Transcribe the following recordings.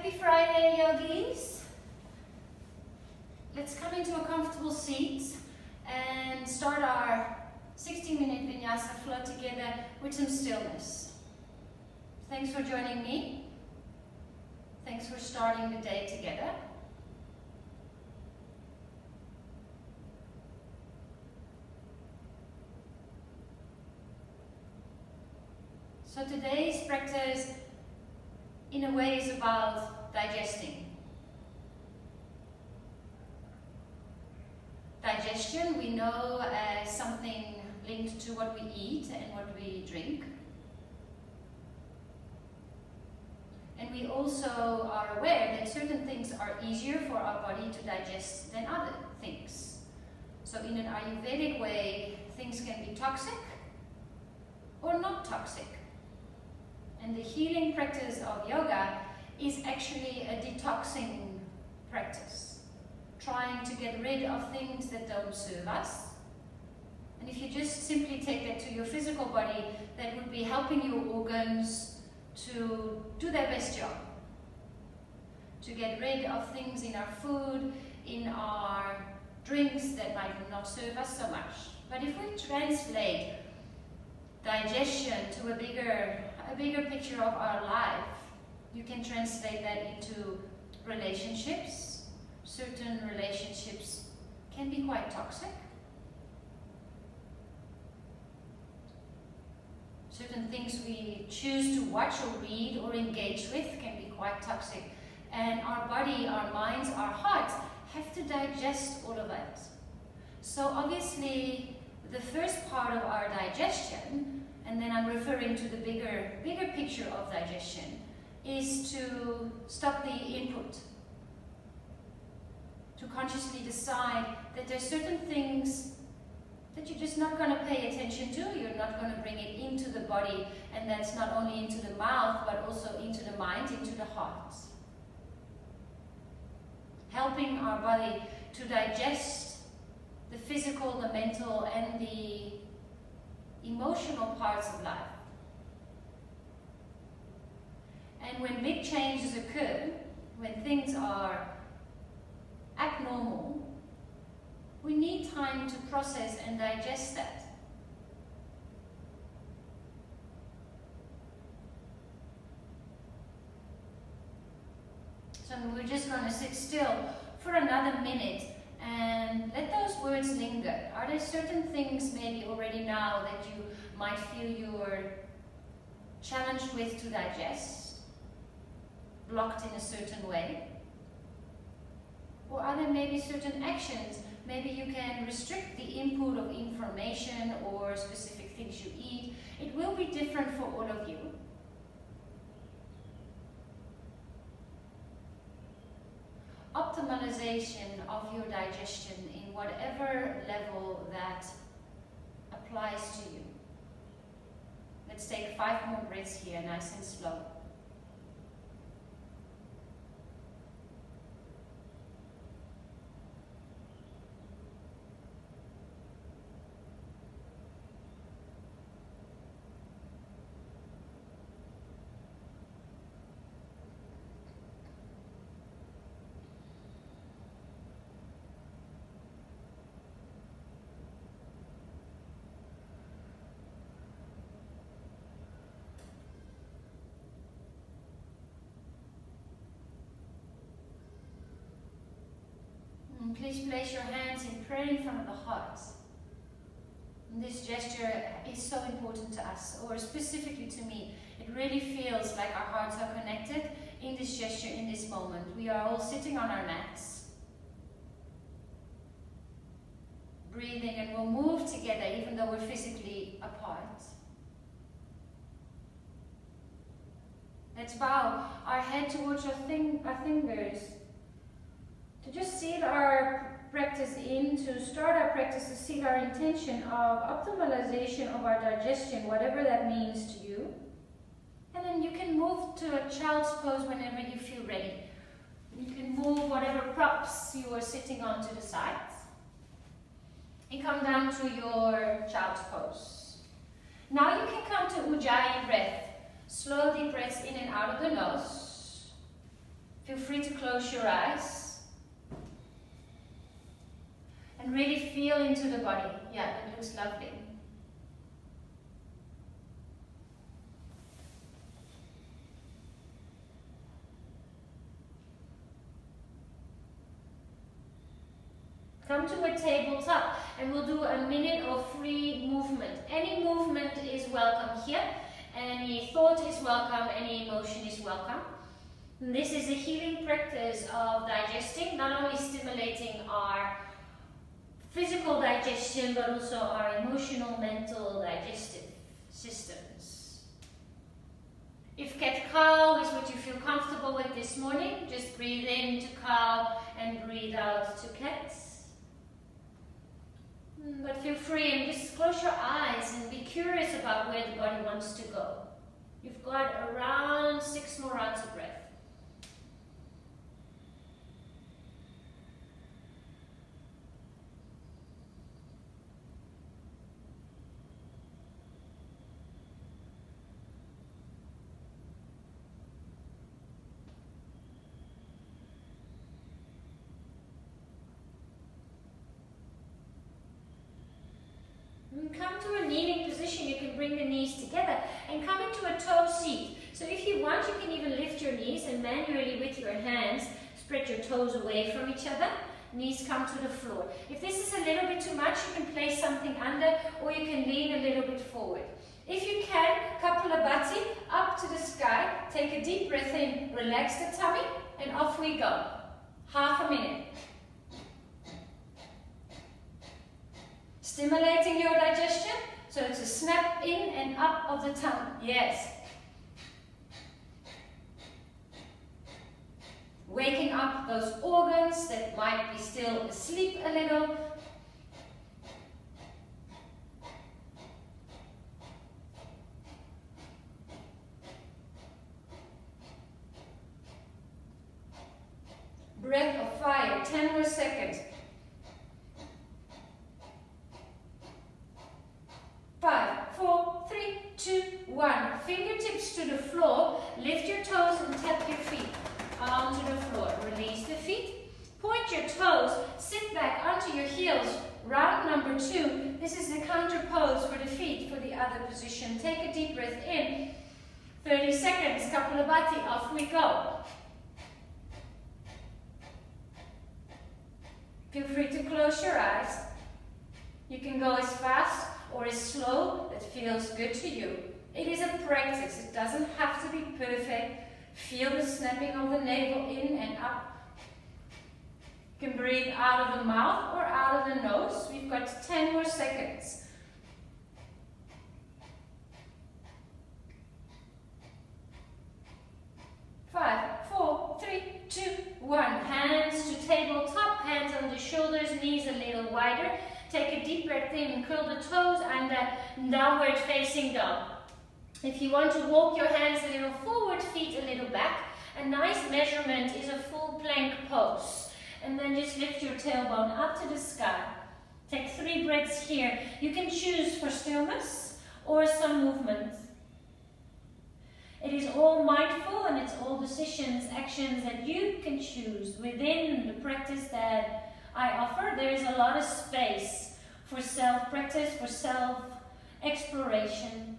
Happy Friday, yogis. Let's come into a comfortable seat and start our 60-minute Vinyasa flow together with some stillness. Thanks for joining me. Thanks for starting the day together. So today's practice, in a way, is about digesting. Digestion we know as something linked to what we eat and what we drink. And we also are aware that certain things are easier for our body to digest than other things. So in an Ayurvedic way, things can be toxic or not toxic. And the healing practice of yoga is actually a detoxing practice, trying to get rid of things that don't serve us. And if you just simply take that to your physical body, that would be helping your organs to do their best job, to get rid of things in our food, in our drinks that might not serve us so much. But if we translate digestion to a bigger picture of our life, you can translate that into relationships. Certain relationships can be quite toxic. Certain things we choose to watch or read or engage with can be quite toxic. And our body, our minds, our hearts have to digest all of that. So obviously, the first part of our digestion, and then I'm referring to the bigger picture of digestion, is to stop the input. To consciously decide that there's certain things that you're just not going to pay attention to, you're not going to bring it into the body, and that's not only into the mouth, but also into the mind, into the heart. Helping our body to digest the physical, the mental, and the emotional parts of life. And when big changes occur, when things are abnormal, we need time to process and digest that. So we're just going to sit still for another minute and let those words linger. Are there certain things maybe already now that you might feel you're challenged with to digest, blocked in a certain way? Or are there maybe certain actions? Maybe you can restrict the input of information or specific things you eat. It will be different for all of you. Optimization of your digestion in whatever level that applies to you. Let's take 5 more breaths here, nice and slow. Please place your hands in prayer in front of the heart. And this gesture is so important to us, or specifically to me. It really feels like our hearts are connected in this gesture, in this moment. We are all sitting on our mats, breathing, and we'll move together even though we're physically apart. Let's bow our head towards our fingers. To just seal our practice to start our practice to seal our intention of optimization of our digestion, whatever that means to you. And then you can move to a child's pose whenever you feel ready. You can move whatever props you are sitting on to the side. And come down to your child's pose. Now you can come to Ujjayi breath. Slow deep breaths in and out of the nose. close your eyes. And really feel into the body. Yeah, that looks lovely. Come to a tabletop and we'll do a minute of free movement. Any movement is welcome here. Any thought is welcome, any emotion is welcome. And this is a healing practice of digesting, not only stimulating our physical digestion, but also our emotional, mental, digestive systems. If cat-cow is what you feel comfortable with this morning, just breathe in to cow and breathe out to cat. But feel free and just close your eyes and be curious about where the body wants to go. You've got around 6 more rounds of breath. Come to a kneeling position. You can bring the knees together and come into a toe seat. So if you want, you can even lift your knees and manually with your hands spread your toes away from each other. Knees come to the floor. If this is a little bit too much, you can place something under or you can lean a little bit forward. If you can, Kapalabhati, up to the sky. Take a deep breath in, relax the tummy, and off we go. Half a minute. Stimulating your digestion, so it's a snap in and up of the tongue. Yes. Waking up those organs that might be still asleep a little. Breath of fire, 10 more seconds. 5, 4, 3, 2, 1. Fingertips to the floor. Lift your toes and tap your feet onto the floor. Release the feet. Point your toes. Sit back onto your heels. Round number 2. This is the counter pose for the feet for the other position. Take a deep breath in. 30 seconds. Kapalabhati. Off we go. Feel free to close your eyes. You can go as fast or as slow that feels good to you. It is a practice. It doesn't have to be perfect. Feel the snapping of the navel in and up. You can breathe out of the mouth or out of the nose. We've got 10 more seconds. 5, 4, 3, 2, 1. Hands to tabletop, hands on the shoulders, knees a little wider. Take a deep breath in and curl the toes and downward facing dog. If you want to walk your hands a little forward, feet a little back, a nice measurement is a full plank pose. And then just lift your tailbone up to the sky. Take 3 breaths here. You can choose for stillness or some movement. It is all mindful and it's all decisions, actions that you can choose within the practice that I offer. There is a lot of space for self-practice, for self-exploration.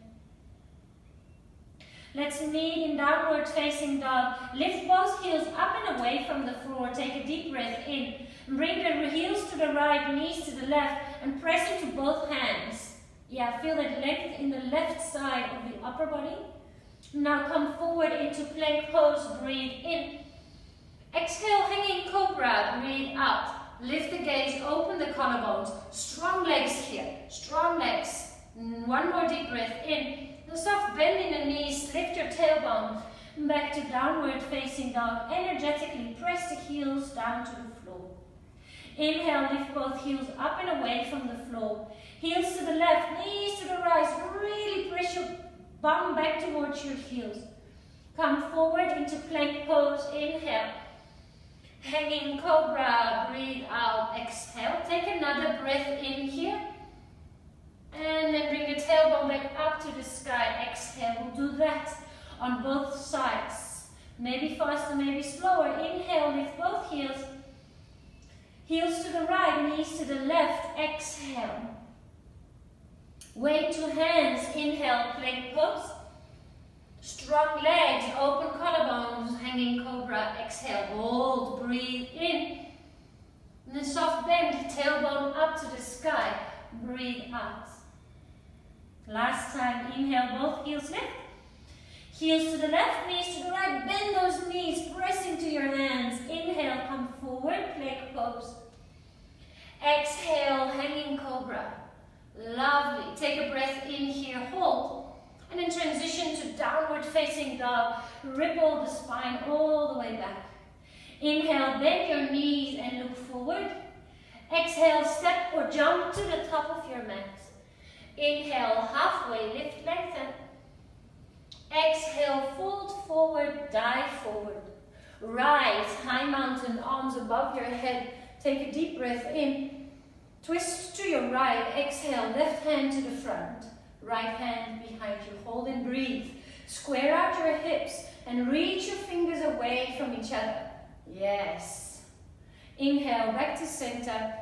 Let's meet in downward facing dog. Lift both heels up and away from the floor. Take a deep breath in. Bring the heels to the right, knees to the left, and press into both hands. Yeah, feel that length in the left side of the upper body. Now come forward into plank pose. Breathe in. Exhale, hanging cobra. Breathe out. Lift the gaze, open the collarbones. Strong legs here, strong legs. 1 more deep breath in. A soft bend in the knees, lift your tailbone. Back to downward facing dog. Energetically press the heels down to the floor. Inhale, lift both heels up and away from the floor. Heels to the left, knees to the right. Really press your bum back towards your heels. Come forward into plank pose. Inhale. Hanging cobra, breathe out, exhale. Take another breath in here. And then bring the tailbone back up to the sky, exhale. We'll do that on both sides. Maybe faster, maybe slower. Inhale, lift both heels. Heels to the right, knees to the left. Exhale. Weight to hands. Inhale, plank pose. Strong legs, open collarbones, hanging cobra. Exhale, hold, breathe in. And then soft bend, tailbone up to the sky. Breathe out. Last time, inhale, both heels lift. Heels to the left, knees to the right. Bend those knees, press into your hands. Inhale, come forward, plank pose. Exhale, hanging cobra. Lovely. Take a breath in here, hold. And then transition to downward facing dog. Ripple the spine all the way back. Inhale, bend your knees and look forward. Exhale, step or jump to the top of your mat. Inhale, halfway, lift, lengthen. Exhale, fold forward, dive forward. Rise, high mountain, arms above your head. Take a deep breath in. Twist to your right. Exhale, left hand to the front. Right hand behind you. Hold and breathe. Square out your hips and reach your fingers away from each other. Yes. Inhale, back to center.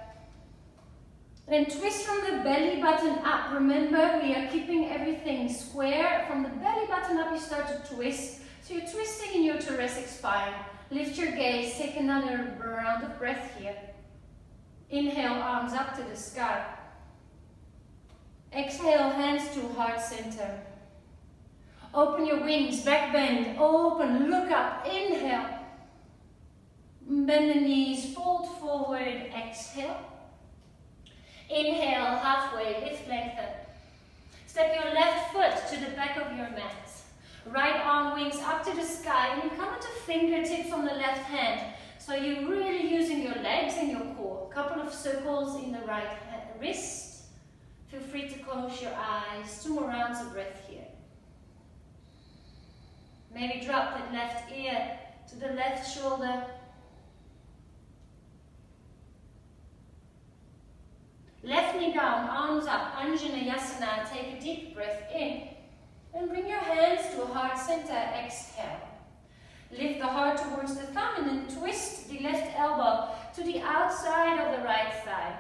Then twist from the belly button up. Remember, we are keeping everything square. From the belly button up, you start to twist. So you're twisting in your thoracic spine. Lift your gaze. Take another round of breath here. Inhale, arms up to the sky. Exhale, hands to heart center. Open your wings, back bend, open, look up. Inhale. Bend the knees, fold forward, exhale. Inhale, halfway, lift, lengthen. Step your left foot to the back of your mat. Right arm wings up to the sky, and you come into fingertips on the left hand. So you're really using your legs and your core. Couple of circles in the right wrist. Feel free to close your eyes. 2 more rounds of breath here. Maybe drop that left ear to the left shoulder. Left knee down, arms up, Anjaneyasana. Take a deep breath in. And bring your hands to heart center. Exhale. Lift the heart towards the thumb and then twist the left elbow to the outside of the right thigh.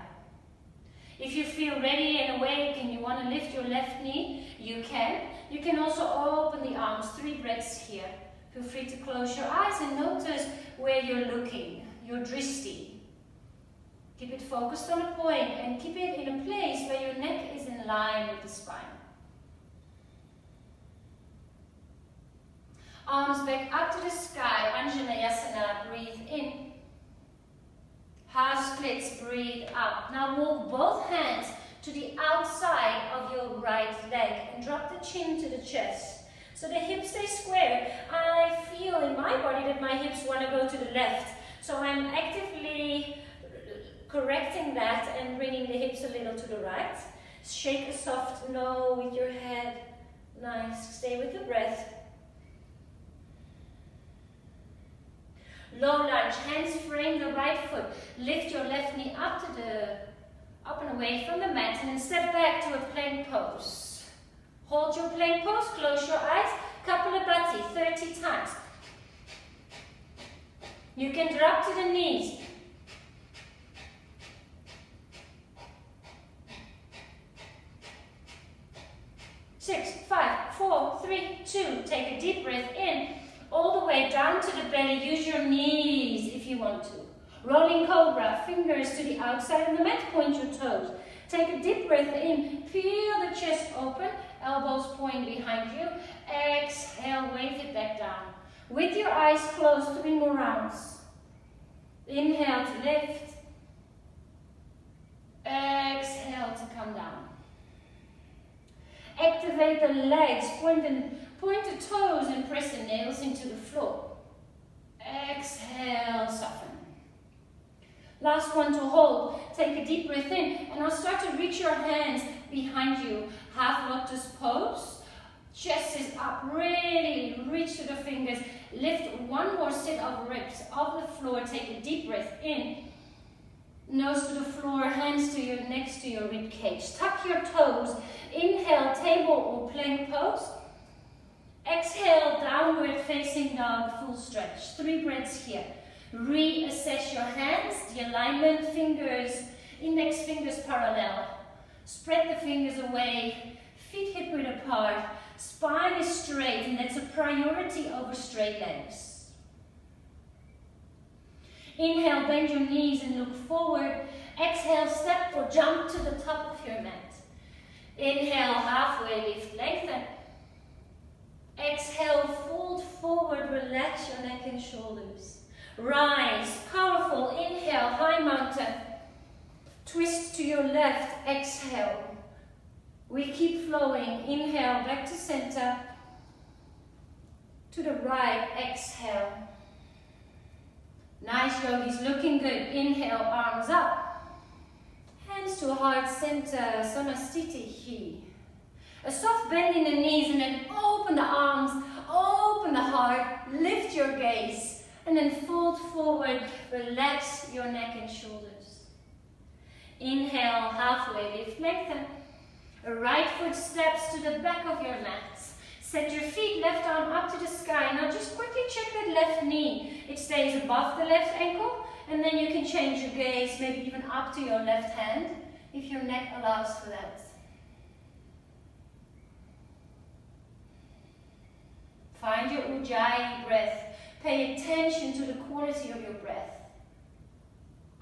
If you feel ready and awake and you want to lift your left knee, you can. You can also open the arms. 3 breaths here. Feel free to close your eyes and notice where you're looking, your drishti. Keep it focused on a point and keep it in a place where your neck is in line with the spine. Arms back up to the sky, Anjaneyasana, breathe in. Half splits, breathe out. Now walk both hands to the outside of your right leg and drop the chin to the chest. So the hips stay square. I feel in my body that my hips want to go to the left. So I'm actively correcting that and bringing the hips a little to the right. Shake a soft no with your head. Nice. Stay with the breath. Low lunge, hands frame the right foot. Lift your left knee up and away from the mat and then step back to a plank pose. Hold your plank pose, close your eyes, Kapalabhati 30 times. You can drop to the knees. Six, 5, 4, 3, 2. Take a deep breath in. All the way down to the belly. Use your knees if you want to. Rolling cobra, fingers to the outside of the mat, point your toes. Take a deep breath in, feel the chest open, elbows point behind you. Exhale, wave it back down. With your eyes closed, 3 more rounds. Inhale to lift. Exhale to come down. Activate the legs, point the toes and press the nails into the floor. Exhale, soften. Last one to hold. Take a deep breath in and now start to reach your hands behind you. Half lotus pose. Chest is up, really reach to the fingers. Lift 1 more set of ribs off the floor. Take a deep breath in. Nose to the floor, hands to your next to your rib cage. Tuck your toes. Inhale, table or plank pose. Exhale, downward facing dog, full stretch. 3 breaths here. Reassess your hands, the alignment, fingers, index fingers parallel. Spread the fingers away, feet hip width apart, spine is straight, and that's a priority over straight legs. Inhale, bend your knees and look forward. Exhale, step or jump to the top of your mat. Inhale, halfway lift, lengthen. Exhale, fold forward, relax your neck and shoulders. Rise, powerful, inhale, high mountain. Twist to your left, exhale. We keep flowing, inhale, back to center. To the right, exhale. Nice, yogis, looking good. Inhale, arms up. Hands to heart center, Samastitihi. A soft bend in the knees and then open the arms, open the heart, lift your gaze, and then fold forward, relax your neck and shoulders. Inhale, halfway lift, lengthen. Right foot steps to the back of your mat. Set your feet, left arm up to the sky. Now just quickly check that left knee. It stays above the left ankle, and then you can change your gaze, maybe even up to your left hand, if your neck allows for that. Find your Ujjayi breath. Pay attention to the quality of your breath.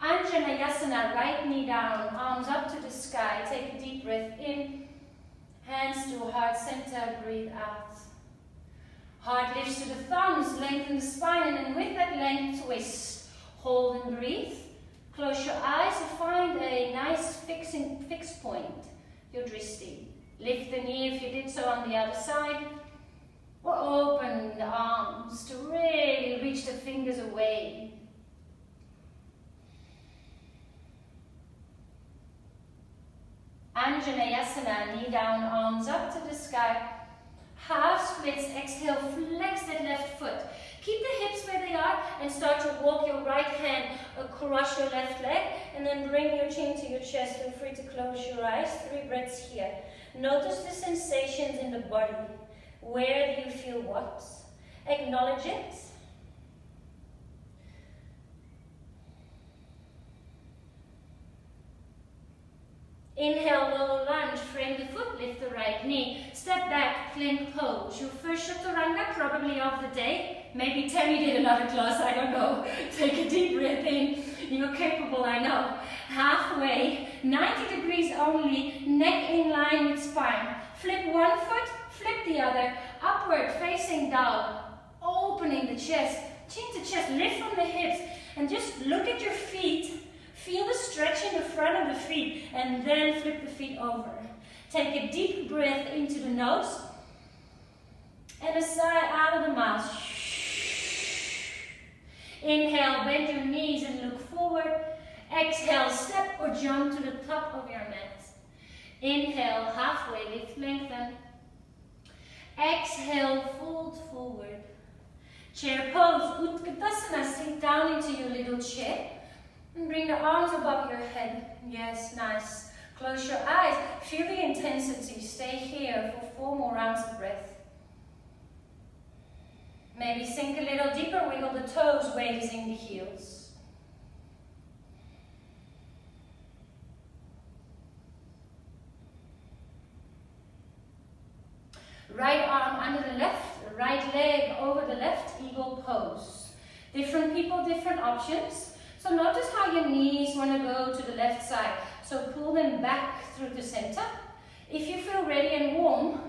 Anjaneyasana, right knee down, arms up to the sky. Take a deep breath in. Hands to heart center, breathe out. Heart lifts to the thumbs, lengthen the spine, and then with that length, twist. Hold and breathe. Close your eyes and find a nice fixed point, your dristi. Lift the knee if you did so on the other side. Or open the arms to really reach the fingers away. Anjaneyasana, knee down, arms up to the sky. Half splits, exhale, flex that left foot. Keep the hips where they are and start to walk your right hand across your left leg and then bring your chin to your chest. Feel free to close your eyes. 3 breaths here. Notice the sensations in the body. Where do you feel what? Acknowledge it. Inhale, low lunge, frame the foot, lift the right knee. Step back, plank pose. Your first chaturanga, probably of the day. Maybe Tammy did another class, I don't know. Take a deep breath in. You're capable, I know. Halfway, 90 degrees only, neck in line with spine. Flip one foot, flip the other. Upward, facing down. Opening the chest, chin to chest, lift from the hips. And just look at your feet. Feel the stretch in the front of the feet and then flip the feet over. Take a deep breath into the nose and a sigh out of the mouth. Inhale, bend your knees and look forward. Exhale, step or jump to the top of your mat. Inhale, halfway lift, lengthen. Exhale, fold forward. Chair pose, Utkatasana, sink down into your little chair. And bring the arms above your head. Yes, nice. Close your eyes. Feel the intensity. Stay here for 4 more rounds of breath. Maybe sink a little deeper. Wiggle the toes. Weight is in the heels. Right arm under the left. Right leg over the left. Eagle pose. Different people, different options. So notice how your knees want to go to the left side. So pull them back through the center. If you feel ready and warm,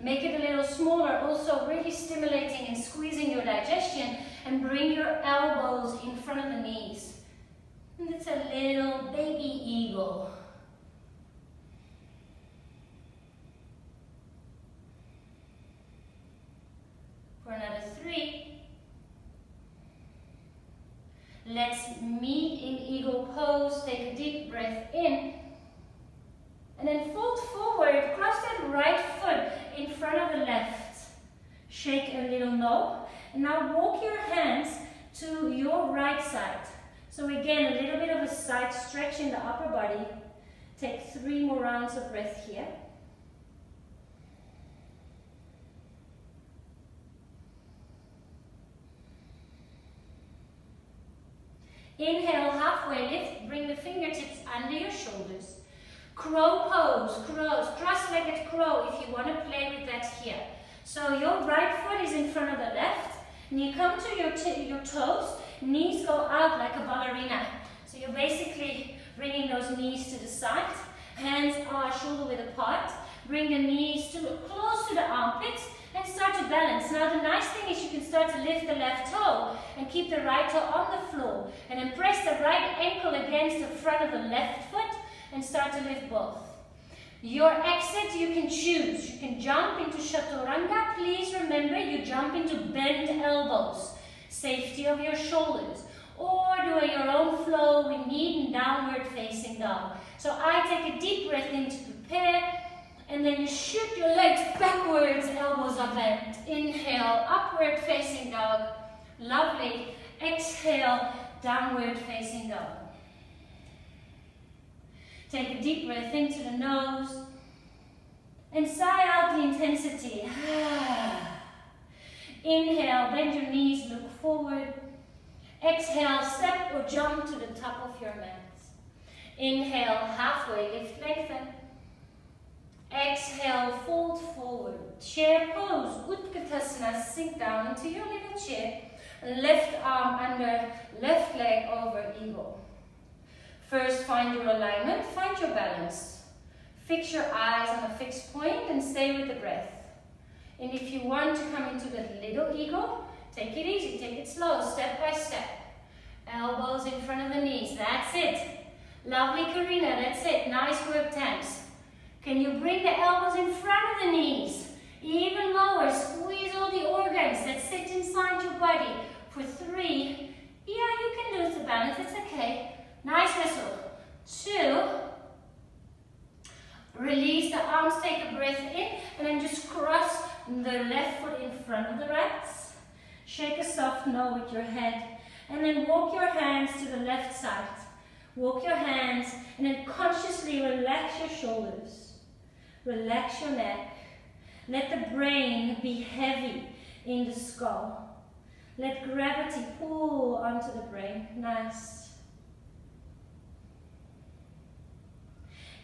make it a little smaller, also really stimulating and squeezing your digestion, and bring your elbows in front of the knees. And it's a little baby eagle. For another 3. Let's meet in eagle pose. Take a deep breath in. And then fold forward. Cross that right foot in front of the left. Shake a little no. And now walk your hands to your right side. So again, a little bit of a side stretch in the upper body. Take 3 more rounds of breath here. Inhale, halfway lift, bring the fingertips under your shoulders. Crow pose, cross-legged crow if you want to play with that here. So your right foot is in front of the left, and you come to your toes, knees go out like a ballerina. So you're basically bringing those knees to the side, hands are shoulder width apart, bring the knees close to the armpits, and start to balance. Now the nice thing is you can start to lift the left toe and keep the right toe on the floor, and then press the right ankle against the front of the left foot and start to lift both. Your exit you can choose. You can jump into Chaturanga. Please remember you jump into bent elbows, safety of your shoulders, or do your own flow with knee and downward facing dog. So I take a deep breath in to prepare, and then you shoot your legs backwards, elbows are bent. Inhale, upward facing dog. Lovely. Exhale, downward facing dog. Take a deep breath into the nose and sigh out the intensity. Inhale, bend your knees, look forward. Exhale, step or jump to the top of your mat. Inhale, halfway lift, lengthen. Exhale, fold forward. Chair pose, Utkatasana, sink down into your little chair. Left arm under, left leg over, eagle. First, find your alignment, find your balance. Fix your eyes on a fixed point and stay with the breath. And if you want to come into the little eagle, take it easy, take it slow, step by step. Elbows in front of the knees, that's it. Lovely, Karina, that's it. Nice work, Tams. Can you bring the elbows in front of the knees? Even lower, squeeze all the organs that sit inside your body. For 3, yeah, you can lose the balance, it's okay. Nice whistle. 2, release the arms, take a breath in, and then just cross the left foot in front of the right. Shake a soft no with your head, and then walk your hands to the left side. Walk your hands, and then consciously relax your shoulders. Relax your neck. Let the brain be heavy in the skull. Let gravity pull onto the brain. Nice.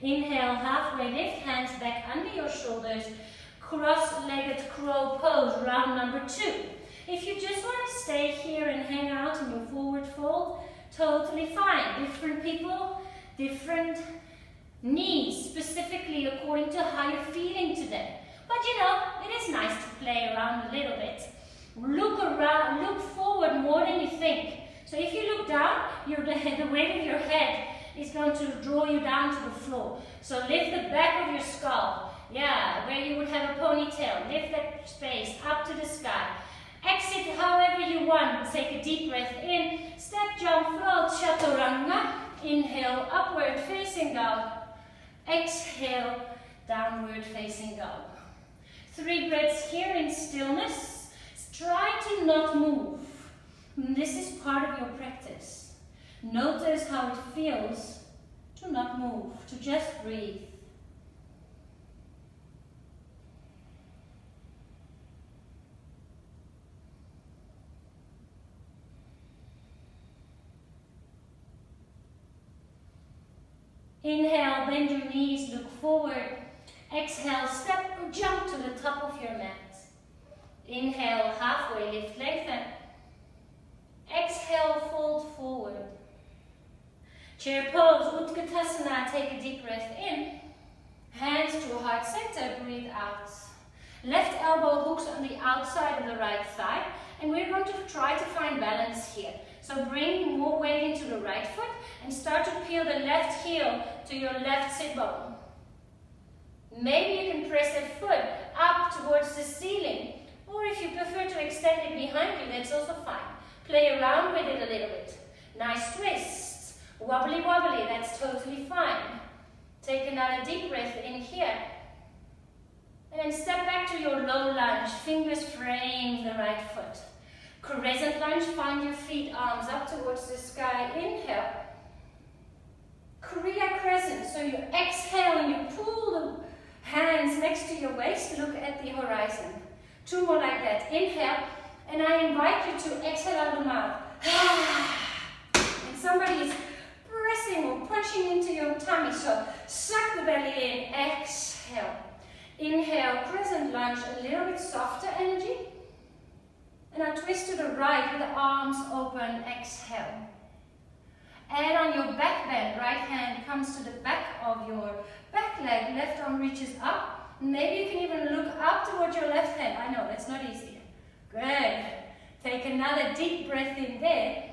Inhale, halfway lift, hands back under your shoulders. Cross-legged crow pose, round number 2. If you just want to stay here and hang out in your forward fold, totally fine. Different people, different needs, specifically according to how you're feeling today. But you know, it is nice to play around a little bit. Look around, look forward more than you think. So if you look down, the weight of your head is going to draw you down to the floor. So lift the back of your skull. Yeah, where you would have a ponytail. Lift that space up to the sky. Exit however you want. Take a deep breath in. Step, jump, float, Chaturanga. Inhale, upward facing dog. Exhale, downward facing dog. 3 breaths here in stillness. Try to not move. This is part of your practice. Notice how it feels to not move, to just breathe. Inhale, bend your knees, look forward. Exhale, step or jump to the top of your mat. Inhale, halfway lift, lengthen. Exhale, fold forward. Chair pose, Utkatasana, take a deep breath in. Hands to heart center, breathe out. Left elbow hooks on the outside of the right thigh, and we're going to try to find balance here. So bring more weight into the right foot and start to peel the left heel to your left sit bone. Maybe you can press that foot up towards the ceiling, or if you prefer to extend it behind you, that's also fine. Play around with it a little bit. Nice twists. Wobbly wobbly, that's totally fine. Take another deep breath in here. And then step back to your low lunge. Fingers frame the right foot. Crescent lunge, find your feet, arms up towards the sky. Inhale. Kriya crescent. So you exhale and you pull the hands next to your waist. Look at the horizon. 2 more like that. Inhale. And I invite you to exhale out the mouth. And somebody's pressing or punching into your tummy. So suck the belly in, exhale. Inhale, crescent lunge, a little bit softer energy. And now twist to the right with the arms open, exhale. Add on your back bend, right hand comes to the back of your back leg, left arm reaches up. Maybe you can even look up towards your left hand. I know, that's not easy. Good. Take another deep breath in there.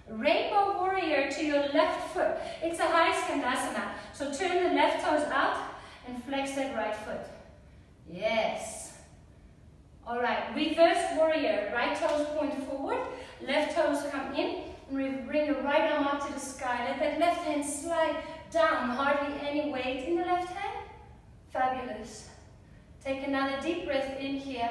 Rainbow warrior to your left foot. It's a high skandasana. So turn the left toes out and flex that right foot. Yes. All right, reverse warrior. Right toes point forward, left toes come in. And bring your right arm up to the sky. Let that left hand slide down. Hardly any weight in the left hand. Fabulous. Take another deep breath in here.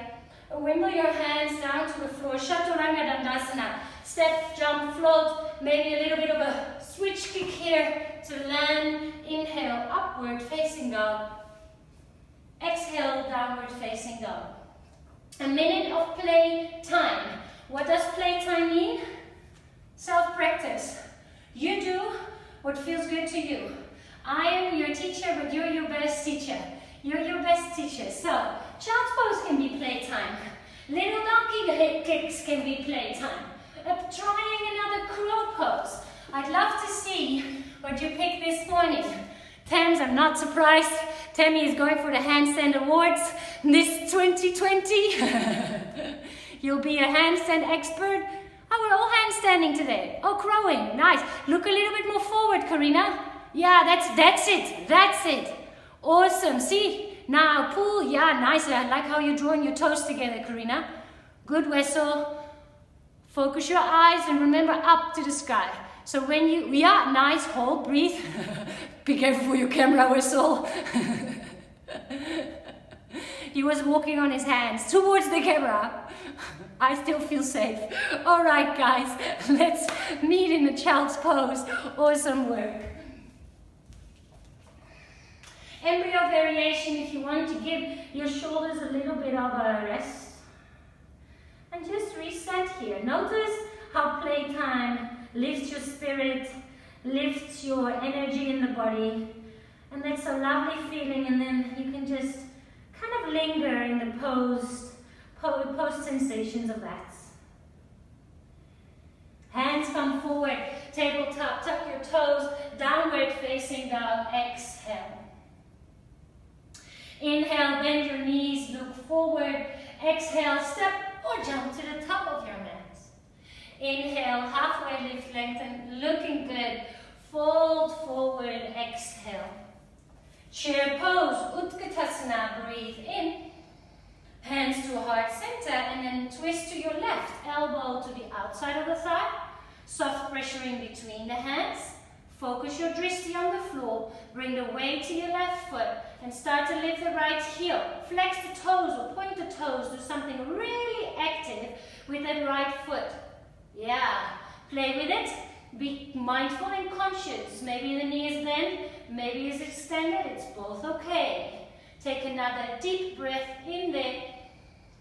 Wimble your hands down to the floor. Chaturanga Dandasana. Step, jump, float. Maybe a little bit of a switch kick here to land. Inhale, upward facing dog. Exhale, downward facing dog. A minute of play time. What does play time mean? Self-practice. You do what feels good to you. I am your teacher, but you're your best teacher. You're your best teacher. So, child's pose can be playtime. Little donkey kicks can be playtime. Trying another crow pose. I'd love to see what you pick this morning. Tams, I'm not surprised. Tammy is going for the handstand awards this 2020. You'll be a handstand expert. Oh, we're all handstanding today. Oh, crowing. Nice. Look a little bit more forward, Karina. Yeah, that's it. That's it. Awesome. See? Now, pull. Yeah, nice. I like how you're drawing your toes together, Karina. Good, Wessel. Focus your eyes and remember up to the sky. So when you, yeah, nice. Hold, breathe. Be careful for your camera, Wessel. He was walking on his hands towards the camera. I still feel safe. All right, guys, let's meet in the child's pose. Awesome work. Embryo variation, if you want to give your shoulders a little bit of a rest. And just reset here. Notice how playtime lifts your spirit, lifts your energy in the body. And that's a lovely feeling, and then you can just kind of linger in the post sensations of that. Hands come forward, tabletop, tuck your toes, downward facing dog, exhale. Inhale, bend your knees, look forward, exhale, step or jump to the top of your mat. Inhale, halfway lift, lengthen, looking good, fold forward, exhale. Chair pose, Utkatasana, breathe in. Hands to heart center and then twist to your left. Elbow to the outside of the thigh. Soft pressure in between the hands. Focus your drishti on the floor. Bring the weight to your left foot and start to lift the right heel. Flex the toes or point the toes. Do something really active with that right foot. Yeah, play with it. Be mindful and conscious. Maybe the knee is bent, maybe it's extended. It's both okay. Take another deep breath in there.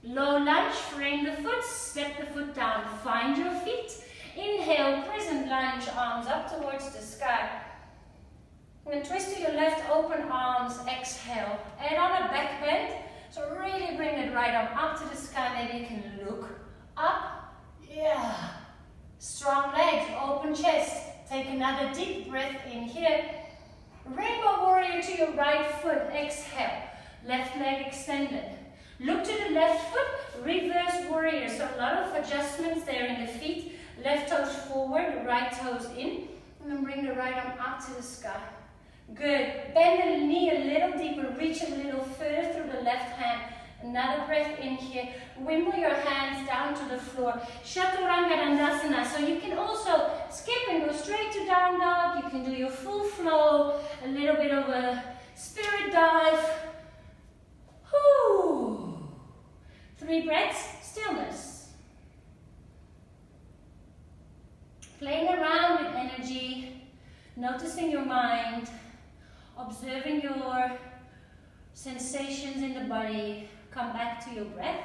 Low lunge, frame the foot, step the foot down, find your feet. Inhale, crescent lunge, arms up towards the sky. And then twist to your left, open arms, exhale. Add on a back bend, so really bring that right arm up to the sky. Maybe you can look up. Yeah. Strong legs, open chest. Take another deep breath in here. Rainbow warrior to your right foot, exhale. Left leg extended. Look to the left foot, reverse warrior. So a lot of adjustments there in the feet. Left toes forward, right toes in. And then bring the right arm up to the sky. Good. Bend the knee a little deeper, reach a little further through the left hand. Another breath in here. Wimble your hands down to the floor. Chaturanga Dandasana. So you can also skip and go straight to down dog. You can do your full flow, a little bit of a spirit dive. Whew. 3 breaths, stillness. Playing around with energy, noticing your mind, observing your sensations in the body. Come back to your breath.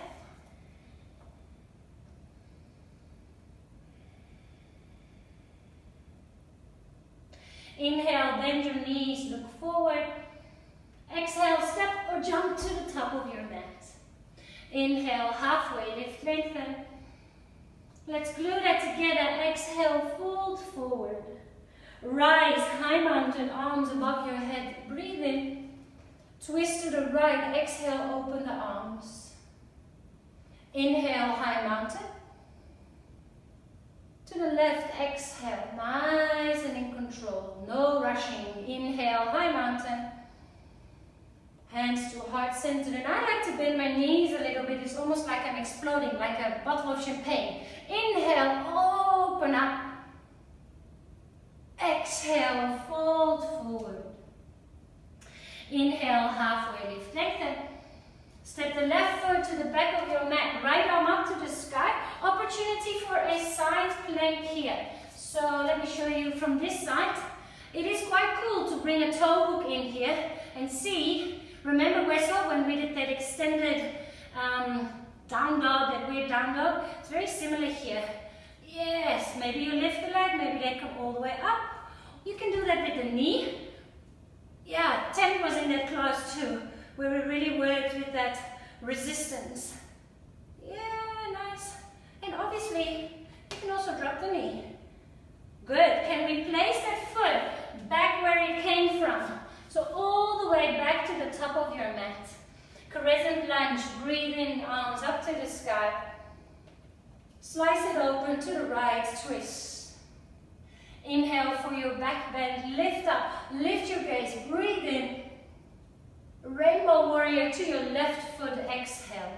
Inhale, bend your knees, look forward. Exhale, step or jump to the top of your mat. Inhale, halfway lift, lengthen. Let's glue that together. Exhale, fold forward. Rise, high mountain, arms above your head. Breathe in. Twist to the right. Exhale, open the arms. Inhale, high mountain. To the left, exhale. Nice and in control. No rushing. Inhale, high mountain. Hands to heart center. And I like to bend my knees a little bit. It's almost like I'm exploding, like a bottle of champagne. Inhale, open up. Exhale, fold forward. Inhale, halfway lift, lengthen. Step the left foot to the back of your mat. Right arm up to the sky. Opportunity for a side plank here. So let me show you from this side. It is quite cool to bring a toe hook in here and see. Remember Wessel when we did that extended down dog, that weird down dog? It's very similar here. Yes, maybe you lift the leg, maybe they come all the way up. You can do that with the knee. Yeah, Tem was in that class too, where we really worked with that resistance. Yeah, nice. And obviously, you can also drop the knee. Good. Can we place that foot back where it came from? So all the way back to the top of your mat. Crescent lunge. Breathe in, arms up to the sky. Slice it open to the right, twist. Inhale for your back bend, lift up, lift your gaze, breathe in. Rainbow warrior to your left foot, exhale.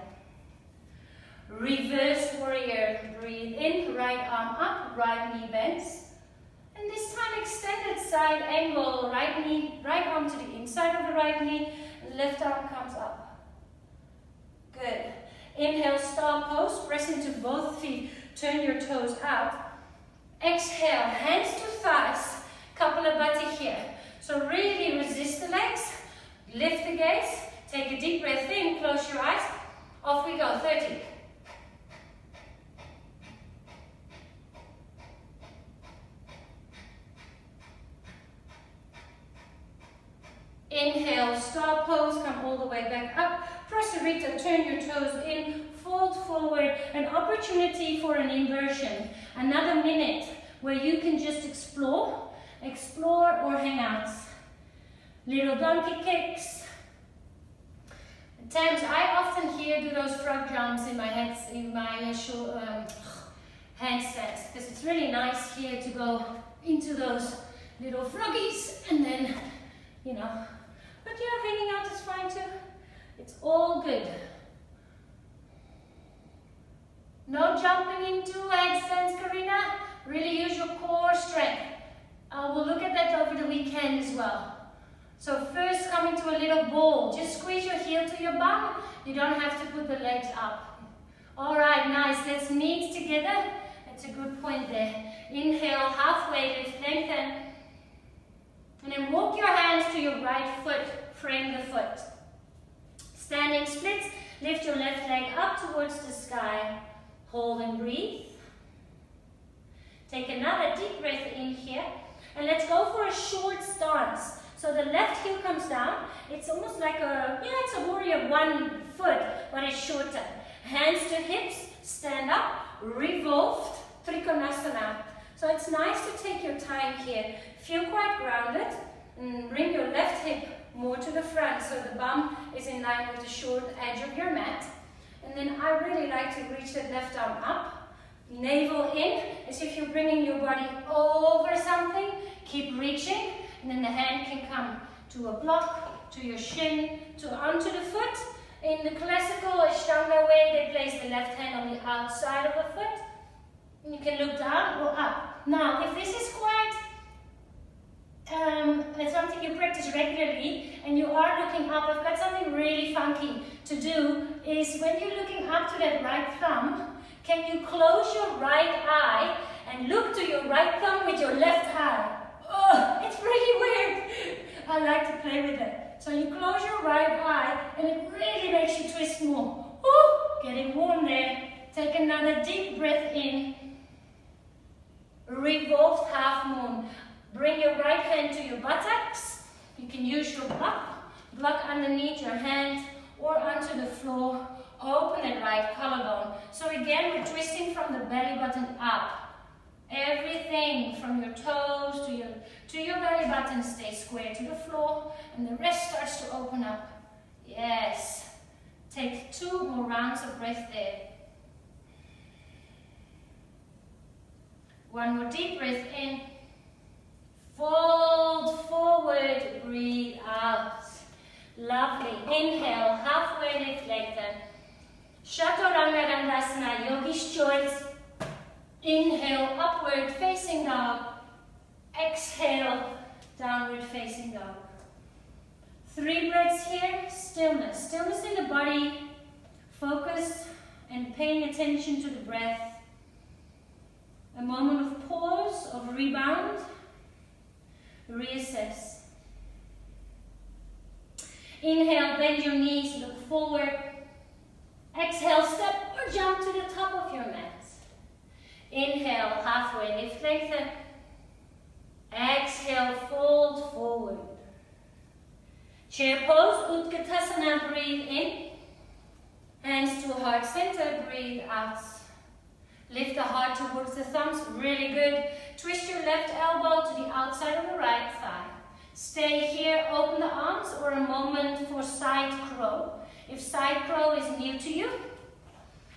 Reverse warrior, breathe in, right arm up, right knee bends. And this time extended side angle, right arm to the inside of the right knee, left arm comes up. Good. Inhale, star pose, press into both feet, turn your toes out. Exhale, hands to thighs, kapalabhati here. So really resist the legs, lift the gaze, take a deep breath in, close your eyes, off we go, 30. Inhale, star pose, come all the way back up. Prasarita, turn your toes in, fold forward, an opportunity for an inversion. Another minute where you can just explore or hang out. Little donkey kicks. At times I often hear do those frog jumps in my head, in my handstands, because it's really nice here to go into those little froggies and then, you know. But yeah, hanging out is fine too. It's all good. No jumping into headstands, Karina. Really use your core strength. We'll look at that over the weekend as well. So first come into a little ball. Just squeeze your heel to your bum. You don't have to put the legs up. All right, nice. Let's meet together. That's a good point there. Inhale, halfway lift, lengthen. And then walk your hands to your right foot. Frame the foot. Standing splits. Lift your left leg up towards the sky. Hold and breathe. Take another deep breath in here. And let's go for a short stance. So the left heel comes down. It's almost like it's a warrior one foot, but it's shorter. Hands to hips, stand up, revolved, Trikonasana. So it's nice to take your time here. Feel quite grounded and bring your left hip more to the front so the bum is in line with the short edge of your mat. And then I really like to reach that left arm up. Navel in, as if you're bringing your body over something. Keep reaching, and then the hand can come to a block, to your shin, onto the foot. In the classical Ashtanga way, they place the left hand on the outside of the foot. And you can look down or up. Now, if this is quite something you practice regularly, and you are looking up, I've got something really funky to do, is when you're looking up to that right thumb, can you close your right eye and look to your right thumb with your left eye? Oh, it's really weird. I like to play with it. So you close your right eye and it really makes you twist more. Ooh, getting warm there. Take another deep breath in. Revolved half moon. Bring your right hand to your buttocks. You can use your block underneath your hand or onto the floor. Open that right collarbone. So again, we're twisting from the belly button up. Everything from your toes to your belly button stays square to the floor, and the rest starts to open up. Yes. Take 2 more rounds of breath there. One more deep breath in. Fold forward, breathe out. Lovely. Inhale, halfway lift, lengthen. Chaturanga Dandasana, Yogi's Choice. Inhale, upward facing dog. Exhale, downward facing dog. 3 breaths here, stillness. Stillness in the body. Focus and paying attention to the breath. A moment of pause, of rebound. Reassess. Inhale, bend your knees, look forward. Exhale, step or jump to the top of your mat. Inhale, halfway lift, lengthen. Exhale, fold forward. Chair pose, Utkatasana, breathe in. Hands to heart center, breathe out. Lift the heart towards the thumbs, really good. Twist your left elbow to the outside of the right thigh. Stay here, open the arms, or a moment for side crow. If side crow is new to you,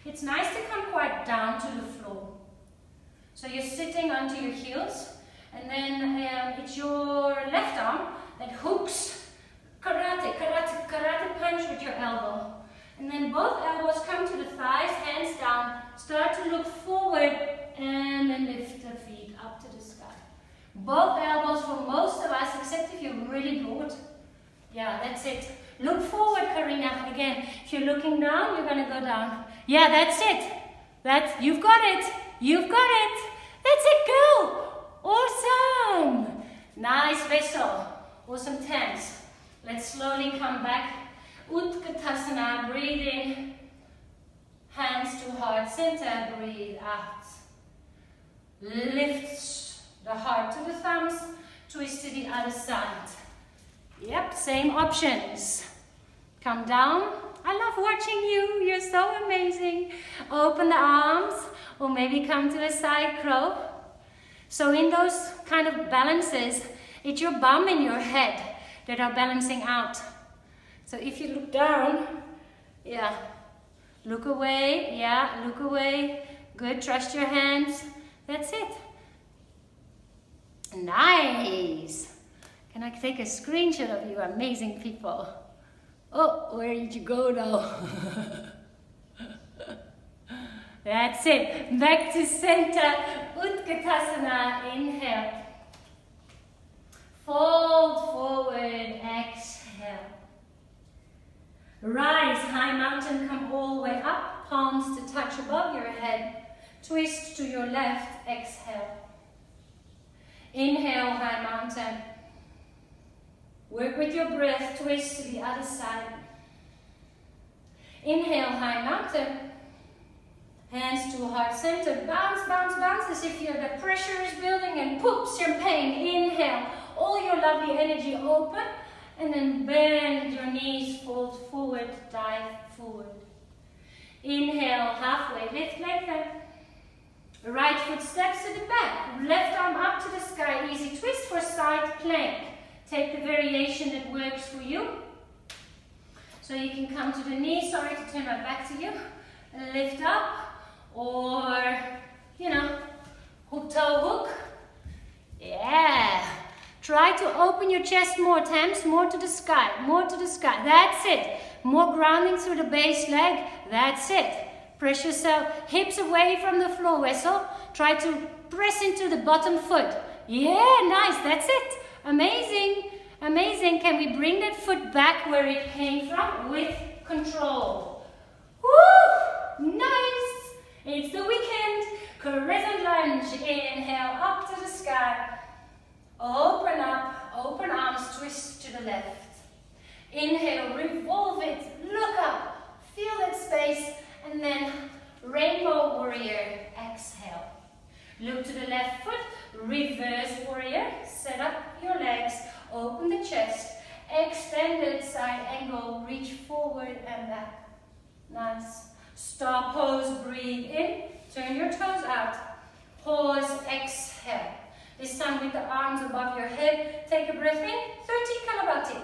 it's nice to come quite down to the floor. So you're sitting onto your heels, and then it's your left arm that hooks, karate punch with your elbow. And then both elbows come to the thighs, hands down, start to look forward, and then lift the feet up to the sky. Both elbows for most of us, except if you're really bored. Yeah, that's it. Look forward, Karina. Again, if you're looking down, you're going to go down. Yeah, that's it. You've got it. You've got it. That's it, girl. Awesome. Nice vessel. Awesome tense. Let's slowly come back. Utkatasana, breathe in. Hands to heart center, breathe out. Lift the heart to the thumbs, twist to the other side. Yep, same options. Come down. I love watching you. You're so amazing. Open the arms, or maybe come to a side crow. So in those kind of balances, it's your bum and your head that are balancing out. So if you look down, yeah, look away, yeah, look away. Good, trust your hands. That's it. Nice. Can I take a screenshot of you amazing people? Oh, where did you go now? That's it. Back to center. Utkatasana. Inhale. Fold forward. Exhale. Rise. High mountain. Come all the way up. Palms to touch above your head. Twist to your left. Exhale. Inhale. High mountain. Work with your breath, twist to the other side. Inhale, high mountain. Hands to heart center. Bounce, bounce, bounce as if the pressure is building and poops your pain. Inhale, all your lovely energy open. And then bend your knees, fold forward, dive forward. Inhale, halfway lift, lengthen. Right foot steps to the back. Left arm up to the sky. Easy twist for side plank. Take the variation that works for you. So you can come to the knee. Sorry to turn my back to you. Lift up. Or, hook toe hook. Yeah. Try to open your chest more times. More to the sky. More to the sky. That's it. More grounding through the base leg. That's it. Press yourself. Hips away from the floor vessel. Try to press into the bottom foot. Yeah, nice. That's it. Amazing, amazing. Can we bring that foot back where it came from with control? Woo! Nice. It's the weekend. Crescent Lunge. Inhale, up to the sky. Open up, open arms, twist to the left. Inhale, revolve it, look up, feel that space, and then rainbow warrior. Exhale. Look to the left foot, reverse warrior. set up your legs, open the chest, extended side angle, reach forward and back. Nice. Star pose, breathe in, turn your toes out. Pause, exhale. This time with the arms above your head, take a breath in, 30 Kalabati.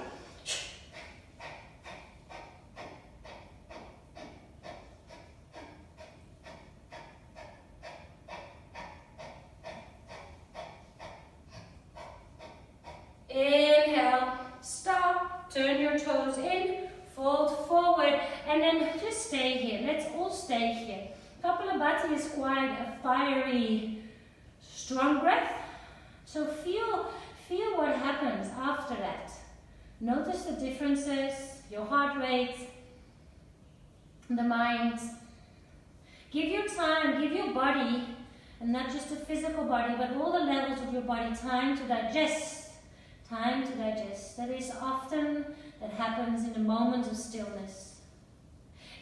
Inhale, stop, turn your toes in, fold forward, and then just stay here. Let's all stay here. Kapalabhati is quite a fiery, strong breath. So feel what happens after that. Notice the differences, your heart rate, the mind. Give your time, give your body, and not just the physical body, but all the levels of your body, time to digest. Time to digest. That is often, that happens in the moments of stillness.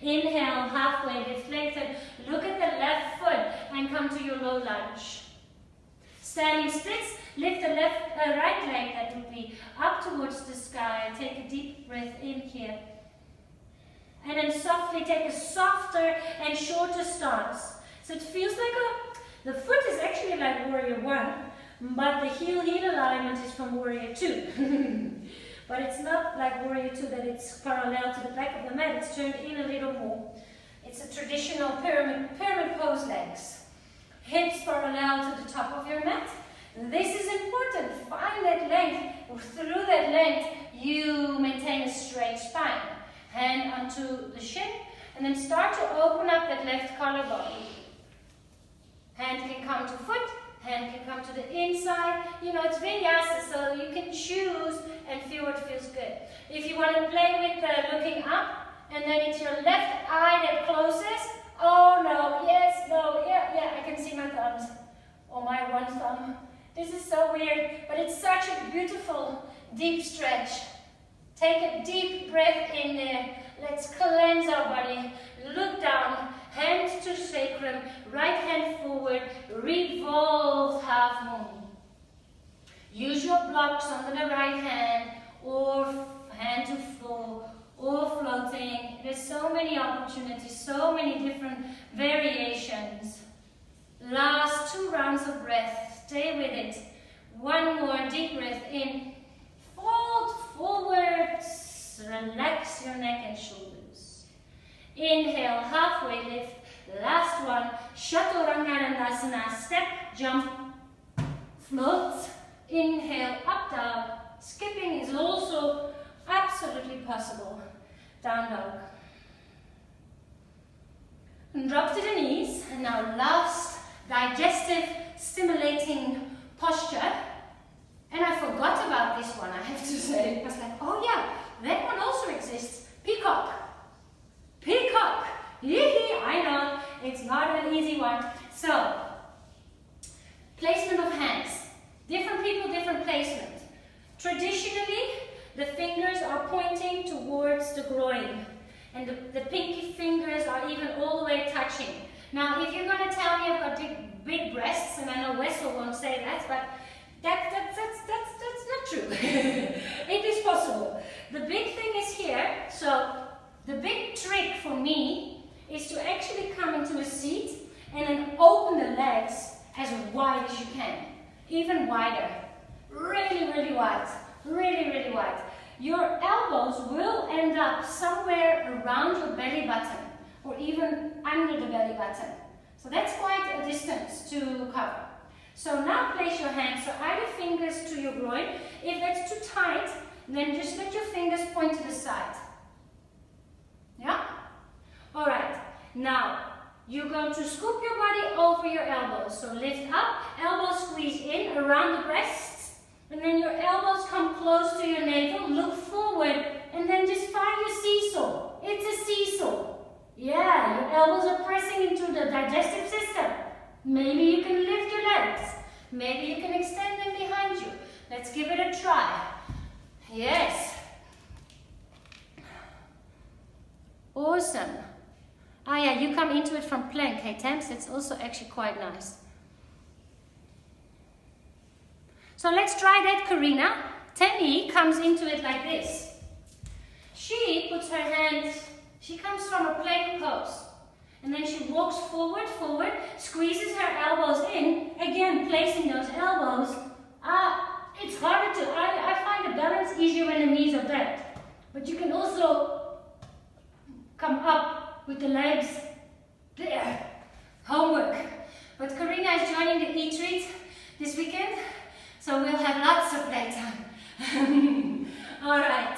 Inhale, halfway lift, lengthen. Look at the left foot and come to your low lunge. Standing splits, lift the right leg, that would be up towards the sky. Take a deep breath in here. And then softly take a softer and shorter stance. So it feels like the foot is actually like warrior one. But the heel alignment is from warrior 2. But it's not like warrior 2 that it's parallel to the back of the mat, it's turned in a little more. It's a traditional pyramid pose legs. Hips parallel to the top of your mat. This is important, find that length. Through that length you maintain a straight spine. Hand onto the shin and then start to open up that left collarbone. Hand can come to foot. Hand can come to the inside. You know, it's Vinyasa, so you can choose and feel what feels good. If you want to play with looking up, and then it's your left eye that closes. Oh no, yes, no, yeah, I can see my thumbs. Or my one thumb. This is so weird, but it's such a beautiful, deep stretch. Take a deep breath in there. Let's cleanse our body. Look down. Hand to sacrum, right hand forward, revolve half moon. Use your blocks under the right hand, or hand to floor, or floating. There's so many opportunities, so many different variations. Last 2 rounds of breath, stay with it. One more deep breath in, fold forwards, relax your neck and shoulders. Inhale, halfway lift. Last one, Chaturanga, step, jump, float. Inhale, up, down. Skipping is also absolutely possible. Down dog. And drop to the knees. And now last, digestive, stimulating posture. And I forgot about this one, I have to say. I was like, oh yeah, that one also exists. Peacock. Peacock! Yee-hee, I know, it's not an easy one. So, placement of hands. Different people, different placement. Traditionally, the fingers are pointing towards the groin. And the pinky fingers are even all the way touching. Now, if you're going to tell me I've got big breasts, and I know Wessel won't say that, but that's not true. It is possible. The big thing is here, so the big trick for me is to actually come into a seat and then open the legs as wide as you can. Even wider. Really, really wide. Really, really wide. Your elbows will end up somewhere around your belly button or even under the belly button. So that's quite a distance to cover. So now place your hands, so either fingers to your groin. If that's too tight, then just let your fingers point to the side. Yeah? Alright, now you're going to scoop your body over your elbows. So lift up, elbows squeeze in around the breasts, and then your elbows come close to your navel, look forward, and then just find your seesaw. It's a seesaw. Yeah, your elbows are pressing into the digestive system. Maybe you can lift your legs. Maybe you can extend them behind you. Let's give it a try. Yes. Awesome. Ah yeah, you come into it from plank, hey Thames? It's also actually quite nice. So let's try that, Karina. Tammy comes into it like this. She puts her hands, she comes from a plank pose. And then she walks forward, squeezes her elbows in, again placing those elbows. It's harder to, I find the balance easier when the knees are bent. But you can also come up with the legs there. Homework. But Karina is joining the e-treat this weekend, so we'll have lots of playtime. Alright,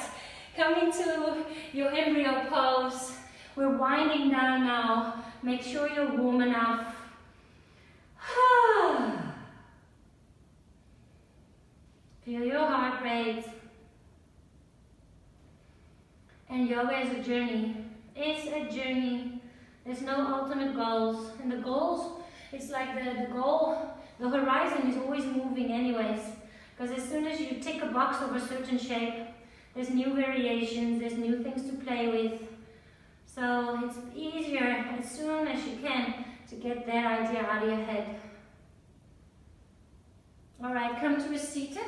coming to your embryo pose. We're winding down now. Make sure you're warm enough. Feel your heart rate. And yoga is a journey. It's a journey. There's no ultimate goals. And the goals, it's like the goal, the horizon is always moving anyways. Because as soon as you tick a box of a certain shape, there's new variations, there's new things to play with. So it's easier as soon as you can to get that idea out of your head. Alright, come to a seated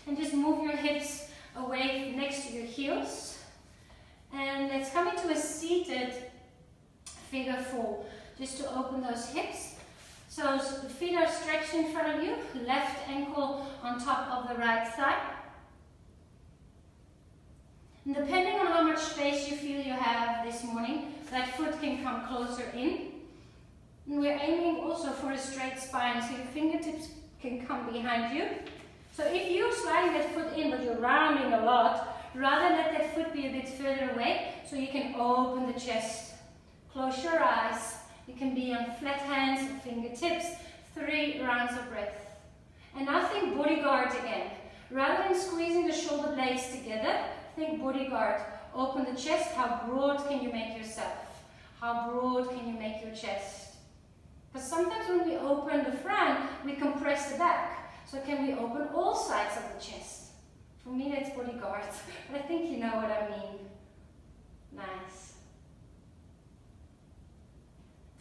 and just move your hips away next to your heels. And let's come into a seated figure 4, just to open those hips. So the feet are stretched in front of you, left ankle on top of the right thigh. And depending on how much space you feel you have this morning, that foot can come closer in. And we're aiming also for a straight spine, so your fingertips can come behind you. So if you're sliding that foot in, but you're rounding a lot, rather let that foot be a bit further away, so you can open the chest. Close your eyes. You can be on flat hands or fingertips. 3 rounds of breath. And now think bodyguard again. Rather than squeezing the shoulder blades together, think bodyguard. Open the chest. How broad can you make yourself? How broad can you make your chest? Because sometimes when we open the front, we compress the back. So can we open all sides of the chest? For me, that's bodyguard. But I think you know what I mean. Nice.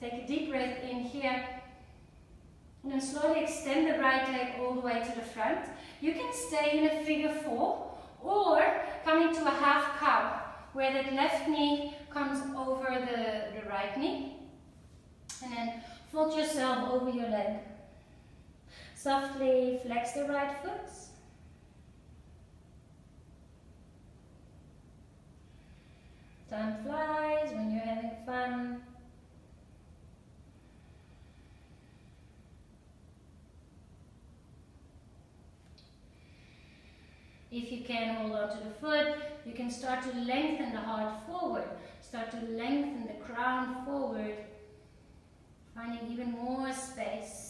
Take a deep breath in here. And then slowly extend the right leg all the way to the front. You can stay in a figure 4 or come into a half cow where that left knee comes over the right knee. And then fold yourself over your leg. Softly flex the right foot. Time flies when you're having fun. If you can hold on to the foot, you can start to lengthen the heart forward. Start to lengthen the crown forward, finding even more space.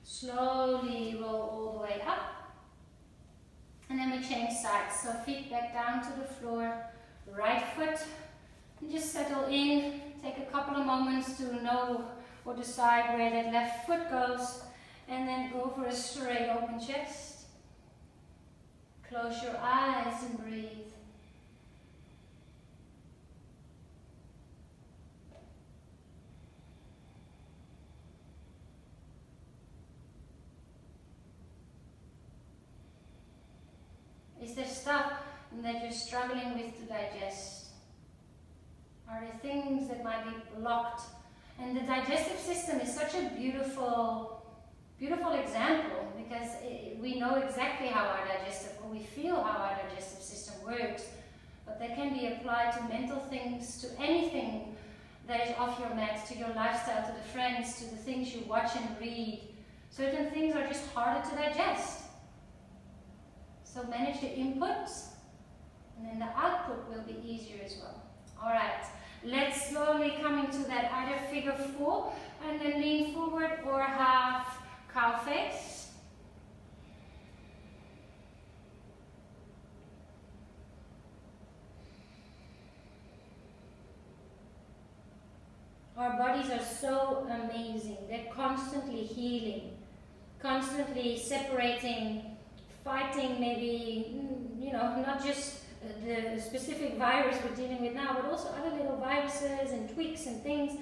Slowly roll all the way up. And then we change sides. So feet back down to the floor, right foot. And just settle in. Take a couple of moments to know or decide where that left foot goes. And then go for a straight open chest. Close your eyes and breathe. Is there stuff that you're struggling with to digest? Are there things that might be blocked? And the digestive system is such a beautiful example because we know exactly how our digestive, or we feel how our digestive system works, but that can be applied to mental things, to anything that is off your mat, to your lifestyle, to the friends, to the things you watch and read. Certain things are just harder to digest. So manage the inputs, and then the output will be easier as well. Alright, let's slowly come into that either figure 4, and then lean forward, or half cow face. Our bodies are so amazing. They're constantly healing, constantly separating fighting maybe, you know, not just the specific virus we're dealing with now, but also other little viruses and tweaks and things.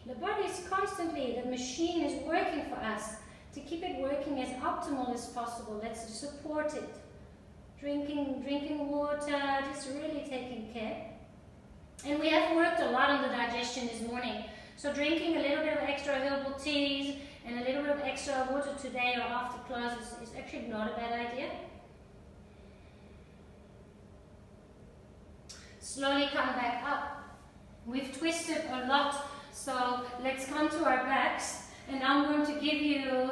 The body is constantly, the machine is working for us to keep it working as optimal as possible. Let's support it. Drinking water, just really taking care. And we have worked a lot on the digestion this morning. So drinking a little bit of extra herbal teas and a little bit of extra water today or after class is actually not a bad idea. Slowly come back up. We've twisted a lot, so let's come to our backs. And I'm going to give you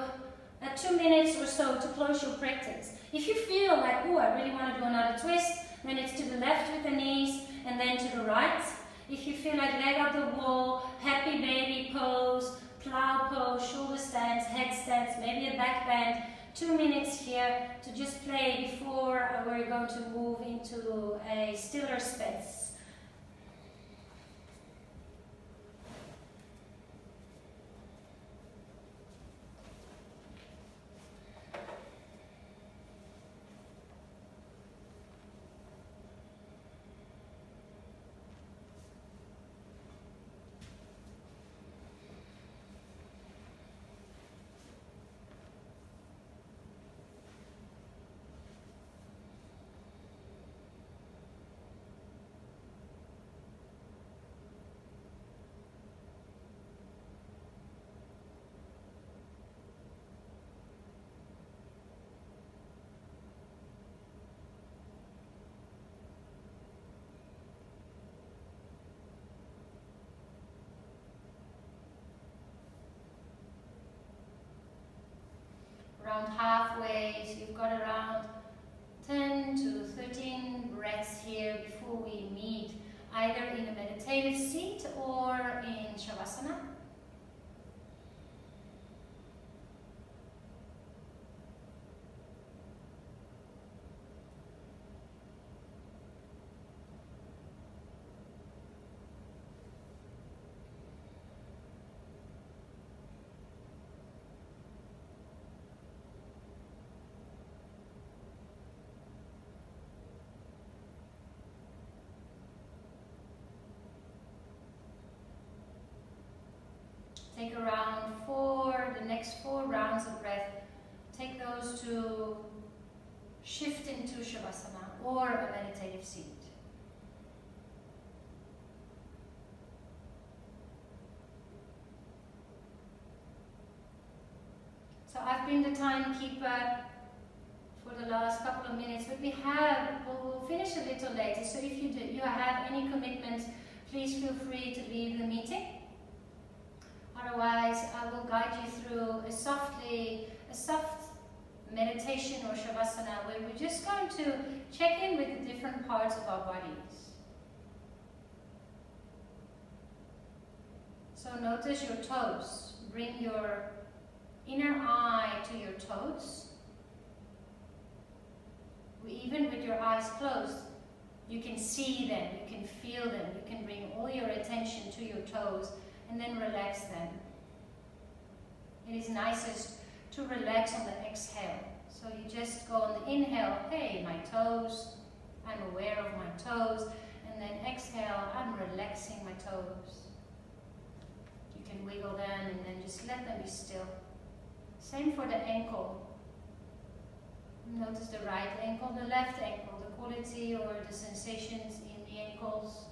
2 minutes or so to close your practice. If you feel like, oh, I really want to do another twist, then it's to the left with the knees and then to the right. If you feel like leg up the wall, happy baby pose, plow pose, shoulder stands, head stands, maybe a back bend. 2 minutes here to just play before we're going to move into a stiller space. Around halfway, so you've got around 10 to 13 breaths here before we meet, either in a meditative seat or in Shavasana. Take around the next 4 rounds of breath. Take those to shift into Shavasana or a meditative seat. So I've been the timekeeper for the last couple of minutes, but we'll finish a little later. So if you have any commitments, please feel free to leave the meeting. Otherwise, I will guide you through a soft meditation or Shavasana where we're just going to check in with the different parts of our bodies. So notice your toes. Bring your inner eye to your toes. Even with your eyes closed, you can see them, you can feel them, you can bring all your attention to your toes and then relax them. It is nicest to relax on the exhale. So you just go on the inhale, hey, my toes, I'm aware of my toes, and then exhale, I'm relaxing my toes. You can wiggle them and then just let them be still. Same for the ankle. Notice the right ankle, the left ankle, the quality or the sensations in the ankles.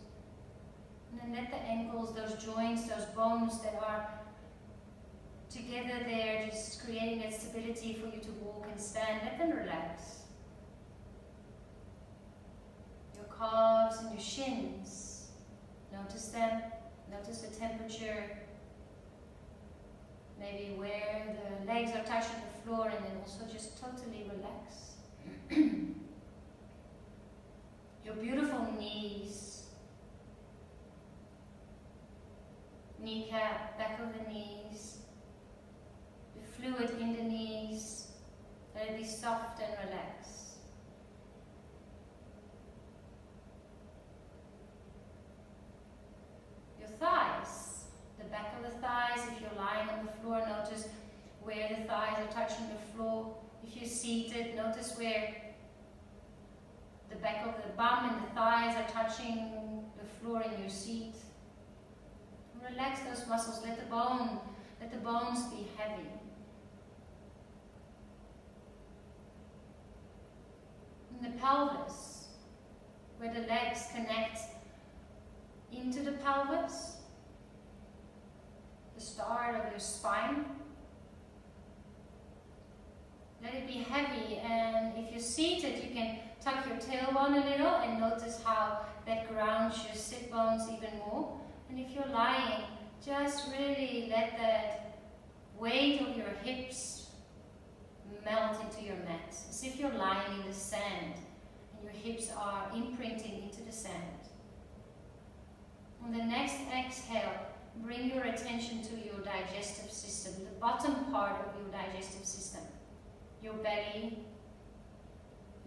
And then let the ankles, those joints, those bones that are together there, just creating that stability for you to walk and stand, let them relax. Your calves and your shins, notice them, notice the temperature, maybe where the legs are touching the floor, and then also just totally relax. Your beautiful knees, kneecap, back of the knees, the fluid in the knees, let it be soft and relaxed. Your thighs, the back of the thighs, if you're lying on the floor, notice where the thighs are touching the floor. If you seated, notice where the back of the bum and the thighs are touching the floor in your seat. Relax those muscles, let the bones be heavy. In the pelvis, where the legs connect into the pelvis, the start of your spine. Let it be heavy, and if you're seated, you can tuck your tailbone a little and notice how that grounds your sit bones even more. And if you're lying, just really let that weight of your hips melt into your mat, as if you're lying in the sand and your hips are imprinting into the sand. On the next exhale, bring your attention to your digestive system, the bottom part of your digestive system, your belly,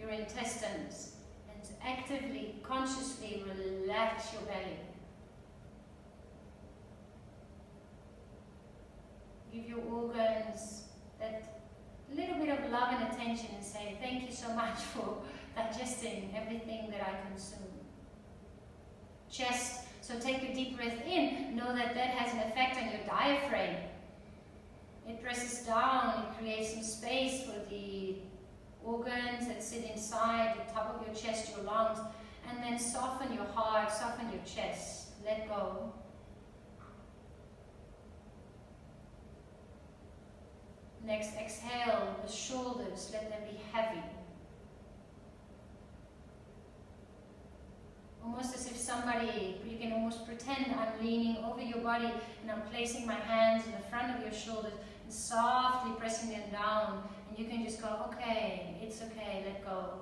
your intestines, and actively, consciously relax your belly. Give your organs that little bit of love and attention and say, thank you so much for digesting everything that I consume. Chest, so take a deep breath in. Know that that has an effect on your diaphragm. It presses down, it creates some space for the organs that sit inside the top of your chest, your lungs, and then soften your heart, soften your chest. Let go. Next, exhale, the shoulders, let them be heavy. Almost as if somebody, you can almost pretend I'm leaning over your body and I'm placing my hands in the front of your shoulders and softly pressing them down. And you can just go, okay, it's okay, let go.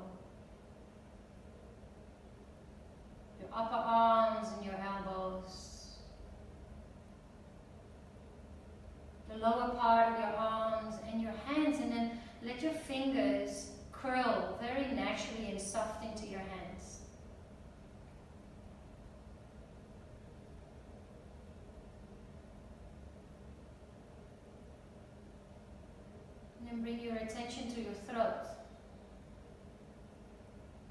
Your upper arms and your elbows. The lower part of your arms and your hands, and then let your fingers curl very naturally and soft into your hands. And then bring your attention to your throat,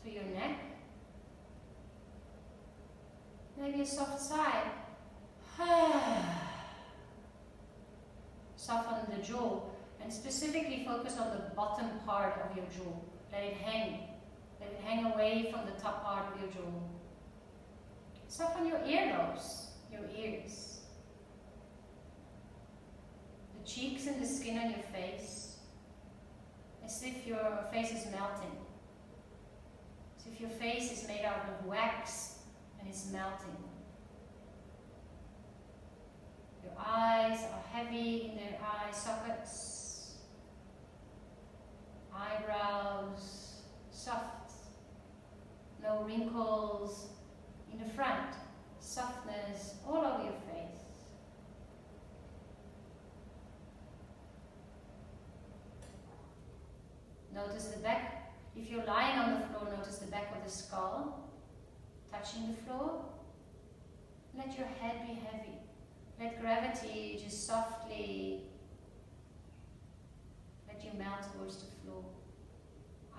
to your neck, maybe a soft sigh. Soften the jaw and specifically focus on the bottom part of your jaw. Let it hang. Let it hang away from the top part of your jaw. Soften your earlobes, your ears. The cheeks and the skin on your face, as if your face is melting. As if your face is made out of wax and it's melting. Your eyes are heavy in their eye sockets. Eyebrows soft. No wrinkles in the front. Softness all over your face. Notice the back. If you're lying on the floor, notice the back of the skull touching the floor. Let your head be heavy. Let gravity just softly let you melt towards the floor.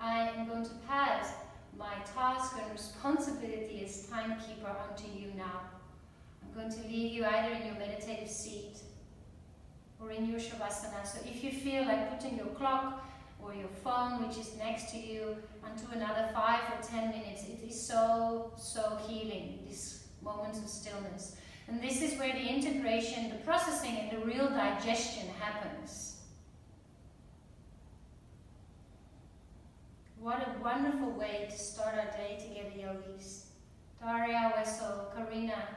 I am going to pass my task and responsibility as timekeeper onto you now. I'm going to leave you either in your meditative seat or in your Shavasana. So if you feel like putting your clock or your phone, which is next to you, onto another 5 or 10 minutes, it is so healing, these moments of stillness. And this is where the integration, the processing, and the real digestion happens. What a wonderful way to start our day together, yogis. Daria, Wessel, Karina,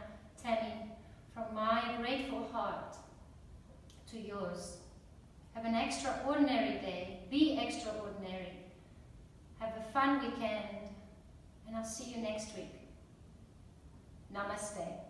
Tammy, from my grateful heart to yours. Have an extraordinary day. Be extraordinary. Have a fun weekend. And I'll see you next week. Namaste.